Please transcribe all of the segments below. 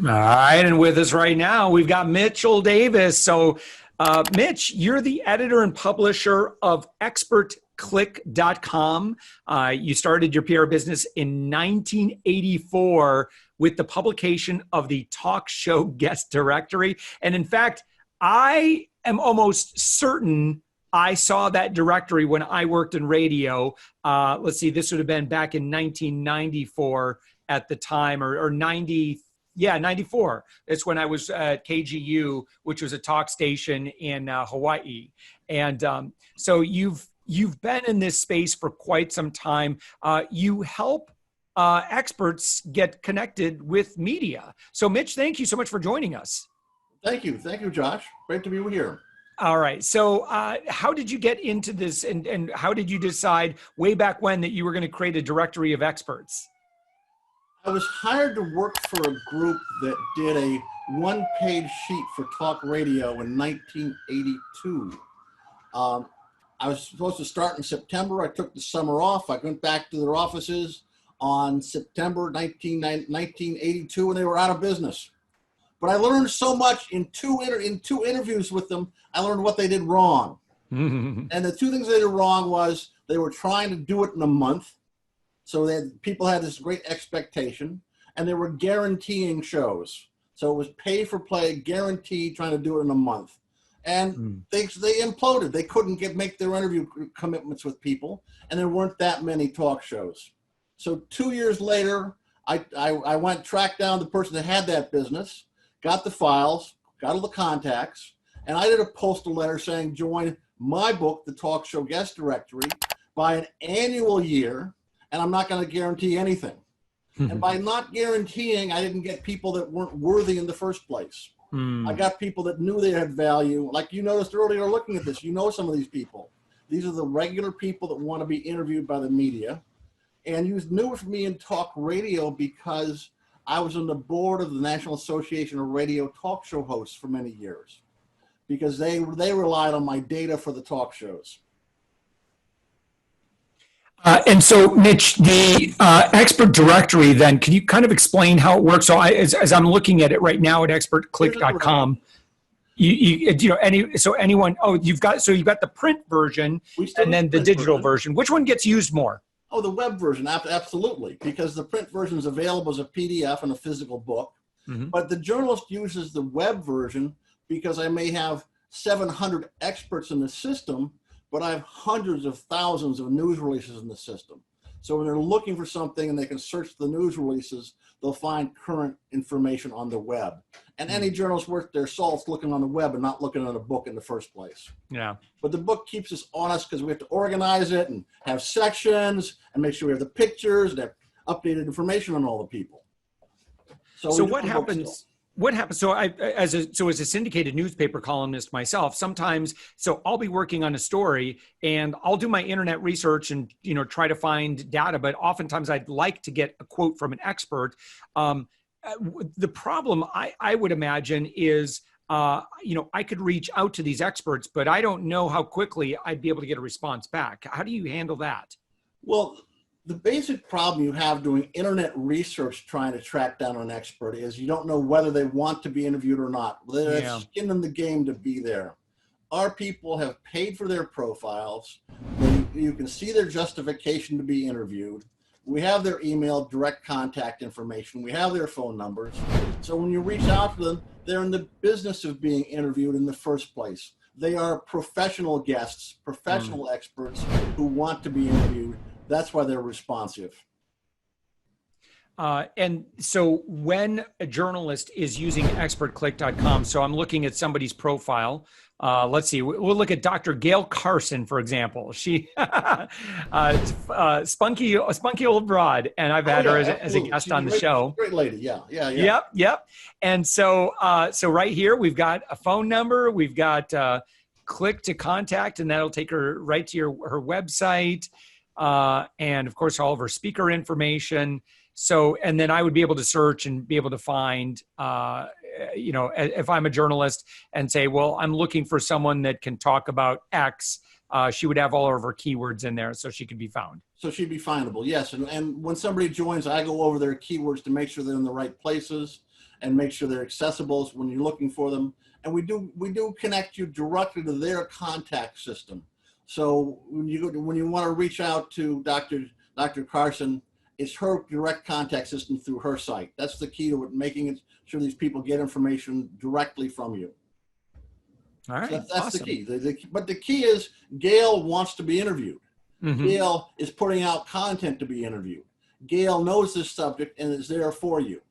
All right, and with us right now, we've got Mitchell Davis. So, Mitch, you're the editor and publisher of ExpertClick.com. You started your PR business in 1984 with the publication of the talk show guest directory. And in fact, I am almost certain I saw that directory when I worked in radio. Let's see, this would have been back in 1994 at the time, or 94. That's when I was at KGU, which was a talk station in Hawaii. And so you've been in this space for quite some time. You help experts get connected with media. So Mitch, thank you so much for joining us. Thank you, Josh. Great to be here. All right. So how did you get into this, and how did you decide way back when that you were going to create a directory of experts? I was hired to work for a group that did a one-page sheet for talk radio in 1982. I was supposed to start in September. I took the summer off. I went back to their offices on September 1982, and they were out of business. But I learned so much in two interviews with them. I learned what they did wrong. And the two things they did wrong was they were trying to do it in a month. So people had this great expectation, and they were guaranteeing shows. So it was pay for play, guaranteed, trying to do it in a month. And they imploded. They couldn't make their interview commitments with people, and there weren't that many talk shows. So 2 years later, I went tracked down the person that had that business, got the files, got all the contacts, and I did a postal letter saying, join my book, The Talk Show Guest Directory, by an annual year, and I'm not going to guarantee anything. And by not guaranteeing, I didn't get people that weren't worthy in the first place. I got people that knew they had value. Like you noticed earlier looking at this, you know some of these people. These are the regular people that want to be interviewed by the media. And you knew of me in talk radio because I was on the board of the National Association of Radio Talk Show Hosts for many years, because they relied on my data for the talk shows. And so, Mitch, the expert directory, then, can you kind of explain how it works? So as I'm looking at it right now at expertclick.com, anyone, you've got the print version and then the digital version. Which one gets used more? Oh, the web version, absolutely, because the print version is available as a PDF and a physical book. But the journalist uses the web version because I may have 700 experts in the system, but I have hundreds of thousands of news releases in the system. So when they're looking for something and they can search the news releases, they'll find current information on the web. And any journalist worth their salt's looking on the web and not looking at a book in the first place. Yeah. But the book keeps us honest because we have to organize it and have sections and make sure we have the pictures and have updated information on all the people. So what happens? What happens? So as a syndicated newspaper columnist myself, sometimes, so I'll be working on a story and I'll do my internet research and, try to find data, but oftentimes I'd like to get a quote from an expert. The problem I would imagine is, I could reach out to these experts, but I don't know how quickly I'd be able to get a response back. How do you handle that? Well, the basic problem you have doing internet research trying to track down an expert is you don't know whether they want to be interviewed or not. There's skin in the game to be there. Our people have paid for their profiles. You can see their justification to be interviewed. We have their email, direct contact information. We have their phone numbers. So when you reach out to them, they're in the business of being interviewed in the first place. They are professional guests, professional experts who want to be interviewed. That's why they're responsive. And so when a journalist is using expertclick.com, so I'm looking at somebody's profile. Let's see, we'll look at Dr. Gail Carson, for example. She, spunky old broad, and I've had her as a guest on the show. Great lady, yeah. Yep. And so, right here, we've got a phone number, we've got click to contact, and that'll take her right to her website. And of course, all of her speaker information. So, and then I would be able to search and be able to find, if I'm a journalist and say, well, I'm looking for someone that can talk about X, she would have all of her keywords in there so she could be found. So she'd be findable, yes. And when somebody joins, I go over their keywords to make sure they're in the right places. and make sure they're accessible when you're looking for them. And we do connect you directly to their contact system. So when you want to reach out to Dr. Carson, it's her direct contact system through her site. That's the key to it, making it sure these people get information directly from you. All right, So that's awesome. the key. But the key is Gail wants to be interviewed. Mm-hmm. Gail is putting out content to be interviewed. Gail knows this subject and is there for you.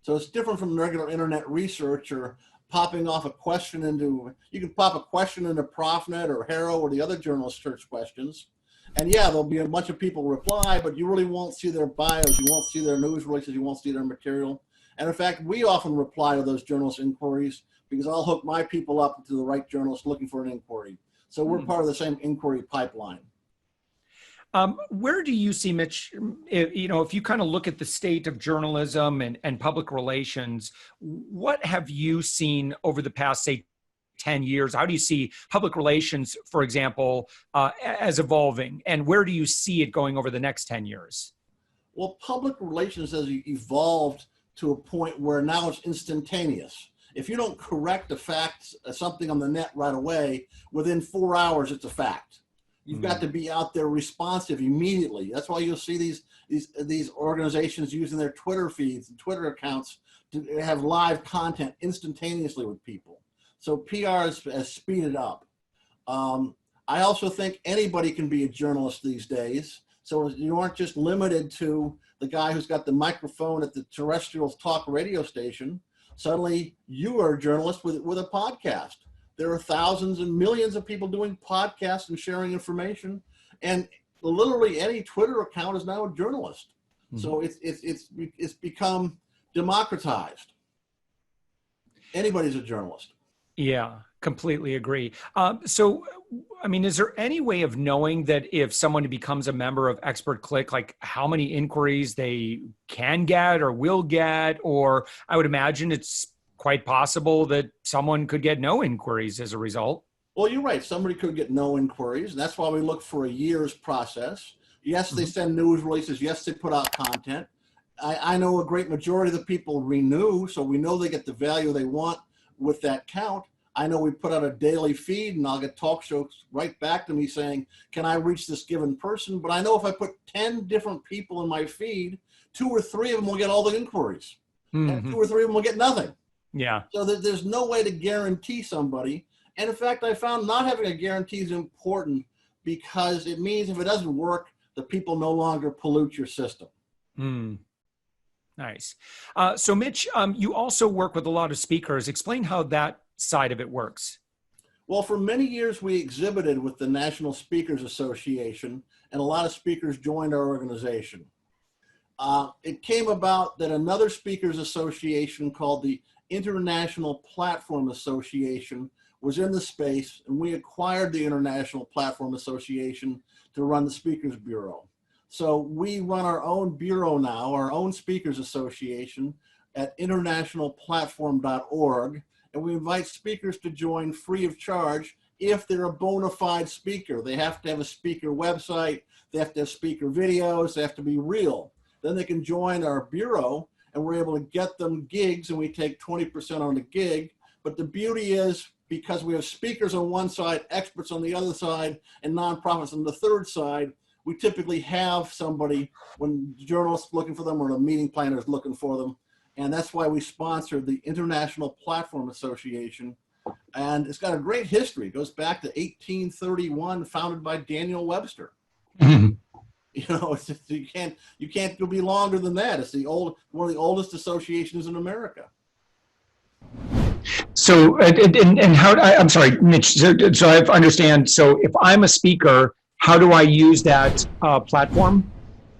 So it's different from regular internet research or popping off a question into, you can pop a question into ProfNet or Harrow or the other journalist search questions. And yeah, there'll be a bunch of people reply, but you really won't see their bios. You won't see their news releases. You won't see their material. And in fact, we often reply to those journalist inquiries because I'll hook my people up to the right journalist looking for an inquiry. So we're part of the same inquiry pipeline. Where do you see, Mitch, if you kind of look at the state of journalism and public relations, what have you seen over the past, say, 10 years? How do you see public relations, for example, as evolving? And where do you see it going over the next 10 years? Well, public relations has evolved to a point where now it's instantaneous. If you don't correct a fact, something on the net right away, within 4 hours, it's a fact. You've got to be out there responsive immediately. That's why you'll see these organizations using their Twitter feeds and Twitter accounts to have live content instantaneously with people. So PR has speeded up. I also think anybody can be a journalist these days. So you aren't just limited to the guy who's got the microphone at the terrestrial talk radio station. Suddenly you are a journalist with a podcast. There are thousands and millions of people doing podcasts and sharing information, and literally any Twitter account is now a journalist. Mm-hmm. So it's become democratized. Anybody's a journalist. Yeah, completely agree. So, I mean, is there any way of knowing that if someone becomes a member of ExpertClick, like how many inquiries they can get or will get? Or I would imagine it's quite possible that someone could get no inquiries as a result. Well, you're right. Somebody could get no inquiries. And that's why we look for a year's process. Yes, they send news releases. Yes, they put out content. I know a great majority of the people renew, so we know they get the value they want with that count. I know we put out a daily feed and I'll get talk shows right back to me saying, can I reach this given person? But I know if I put 10 different people in my feed, 2 or 3 of them will get all the inquiries. And 2 or 3 of them will get nothing. Yeah. So there's no way to guarantee somebody. And in fact, I found not having a guarantee is important because it means if it doesn't work, the people no longer pollute your system. Nice. So Mitch, you also work with a lot of speakers. Explain how that side of it works. Well, for many years, we exhibited with the National Speakers Association, and a lot of speakers joined our organization. It came about that another speakers association called the International Platform Association was in the space, and we acquired the International Platform Association to run the Speakers Bureau. So we run our own bureau now, our own speakers association at internationalplatform.org, and we invite speakers to join free of charge if they're a bona fide speaker. They have to have a speaker website, they have to have speaker videos, they have to be real. Then they can join our bureau, and we're able to get them gigs, and we take 20% on the gig. But the beauty is, because we have speakers on one side, experts on the other side, and nonprofits on the third side, we typically have somebody when journalists looking for them or the meeting planners looking for them. And that's why we sponsored the International Platform Association. And it's got a great history. It goes back to 1831, founded by Daniel Webster. You know, it's just, you can't go be longer than that. It's one of the oldest associations in America. So, and how, I'm sorry, Mitch, so I understand. So if I'm a speaker, how do I use that platform?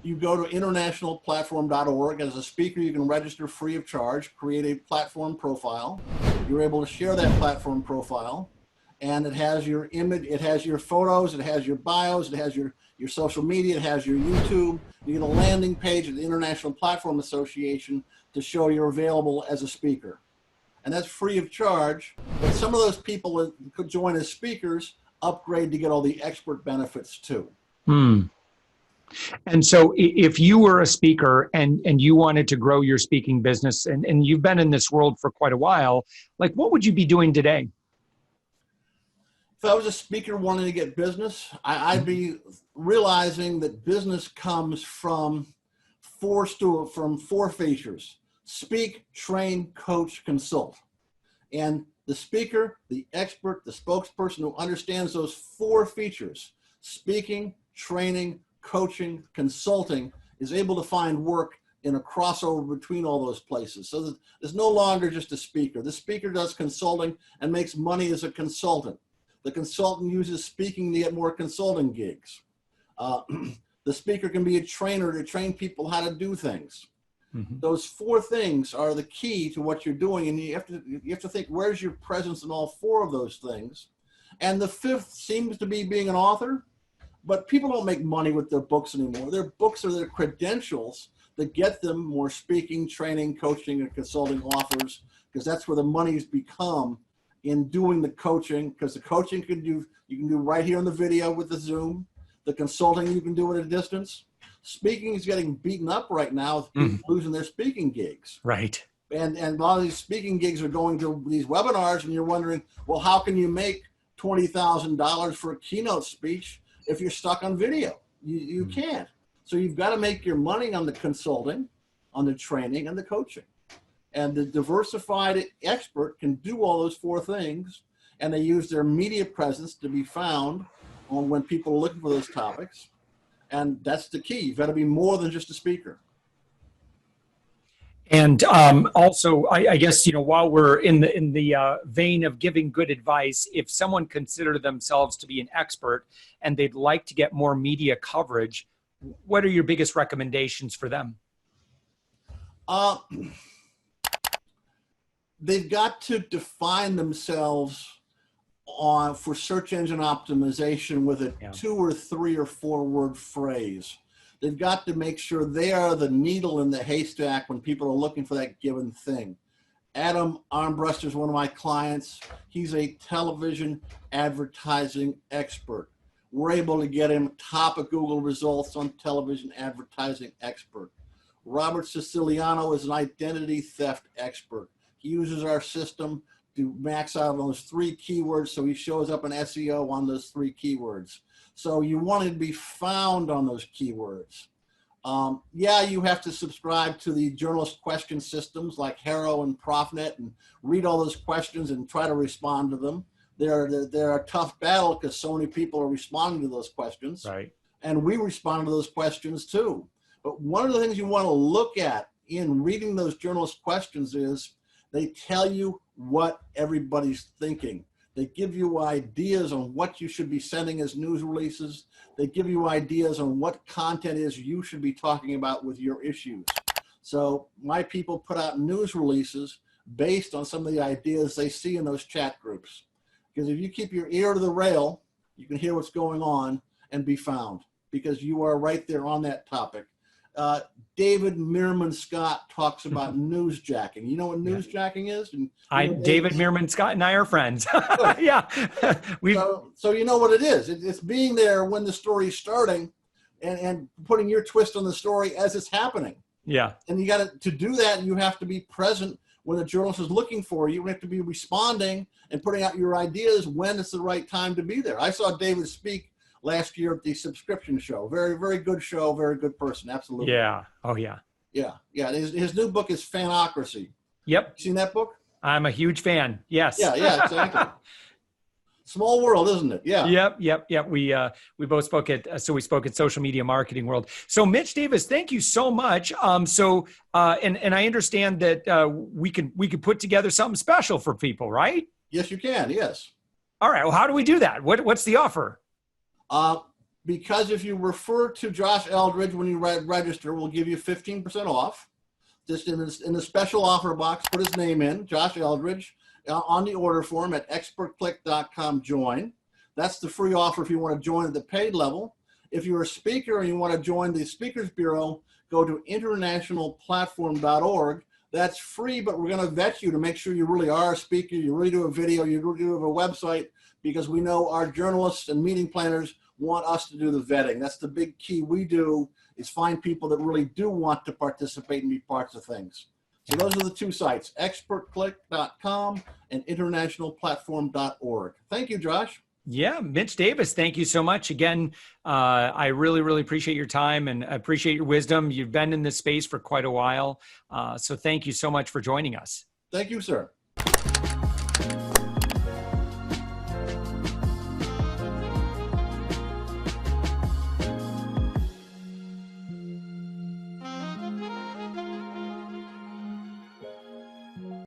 You go to internationalplatform.org. As a speaker, you can register free of charge, create a platform profile. You're able to share that platform profile, and it has your image, it has your photos, it has your bios, it has your social media, it has your YouTube. You get a landing page at the International Platform Association to show you're available as a speaker. And that's free of charge. But some of those people that could join as speakers upgrade to get all the expert benefits too. And so if you were a speaker and you wanted to grow your speaking business, and you've been in this world for quite a while, like what would you be doing today? If I was a speaker wanting to get business, I'd be realizing that business comes from four features: speak, train, coach, consult. And the speaker, the expert, the spokesperson who understands those four features, speaking, training, coaching, consulting, is able to find work in a crossover between all those places. So there's no longer just a speaker. The speaker does consulting and makes money as a consultant. The consultant uses speaking to get more consulting gigs. The speaker can be a trainer to train people how to do things. Mm-hmm. Those four things are the key to what you're doing, and you have to think, where's your presence in all four of those things? And the fifth seems to be being an author, but people don't make money with their books anymore. Their books are their credentials that get them more speaking, training, coaching, and consulting offers, because that's where the money's become in doing the coaching, because the coaching you can do right here on the video with the Zoom. The consulting you can do at a distance. Speaking is getting beaten up right now with people losing their speaking gigs. Right. And a lot of these speaking gigs are going to these webinars, and you're wondering, well, how can you make $20,000 for a keynote speech if you're stuck on video? You can't. So you've got to make your money on the consulting, on the training, and the coaching. And the diversified expert can do all those four things, and they use their media presence to be found on when people are looking for those topics. And that's the key. You've got to be more than just a speaker. And also, I guess, while we're in the vein of giving good advice, if someone considered themselves to be an expert and they'd like to get more media coverage, what are your biggest recommendations for them? They've got to define themselves for search engine optimization with a 2 or 3 or 4 word phrase. They've got to make sure they are the needle in the haystack when people are looking for that given thing. Adam Armbruster is one of my clients. He's a television advertising expert. We're able to get him top of Google results on television advertising expert. Robert Siciliano is an identity theft expert. He uses our system to max out on those 3 keywords, so he shows up in SEO on those 3 keywords. So you want to be found on those keywords. You have to subscribe to the journalist question systems like Haro and Profnet and read all those questions and try to respond to them. They're a tough battle because so many people are responding to those questions. Right. And we respond to those questions too. But one of the things you want to look at in reading those journalist questions is they tell you what everybody's thinking. They give you ideas on what you should be sending as news releases. They give you ideas on what content is you should be talking about with your issues. So my people put out news releases based on some of the ideas they see in those chat groups. Because if you keep your ear to the rail, you can hear what's going on and be found, because you are right there on that topic. David Meerman Scott talks about newsjacking. You know what newsjacking is? And David Meerman Scott and I are friends. Yeah. So you know what it is. It's being there when the story is starting and putting your twist on the story as it's happening. Yeah. And you got to do that, you have to be present when the journalist is looking for you. You have to be responding and putting out your ideas when it's the right time to be there. I saw David speak last year at the subscription show. Very, very good show. Very good person. Absolutely. Yeah. Oh, yeah. Yeah. Yeah. His new book is Fanocracy. Yep. Seen that book? I'm a huge fan. Yes. Yeah. Exactly. Small world, isn't it? Yeah. Yep. We both spoke at Social Media Marketing World. So Mitch Davis, thank you so much. And I understand that we could put together something special for people, right? Yes, you can. Yes. All right. Well, how do we do that? What's the offer? Because if you refer to Josh Eldridge when you register, we'll give you 15% off. Just in the special offer box, put his name in, Josh Eldridge, on the order form at ExpertClick.com join. That's the free offer if you want to join at the paid level. If you're a speaker and you want to join the Speakers Bureau, go to internationalplatform.org. That's free, but we're going to vet you to make sure you really are a speaker, you really do a video, you really do have a website, because we know our journalists and meeting planners want us to do the vetting. That's the big key we do, is find people that really do want to participate and be parts of things. So those are the two sites, expertclick.com and internationalplatform.org. Thank you, Josh. Yeah, Mitch Davis, thank you so much. Again, I really, really appreciate your time and appreciate your wisdom. You've been in this space for quite a while. So thank you so much for joining us. Thank you, sir.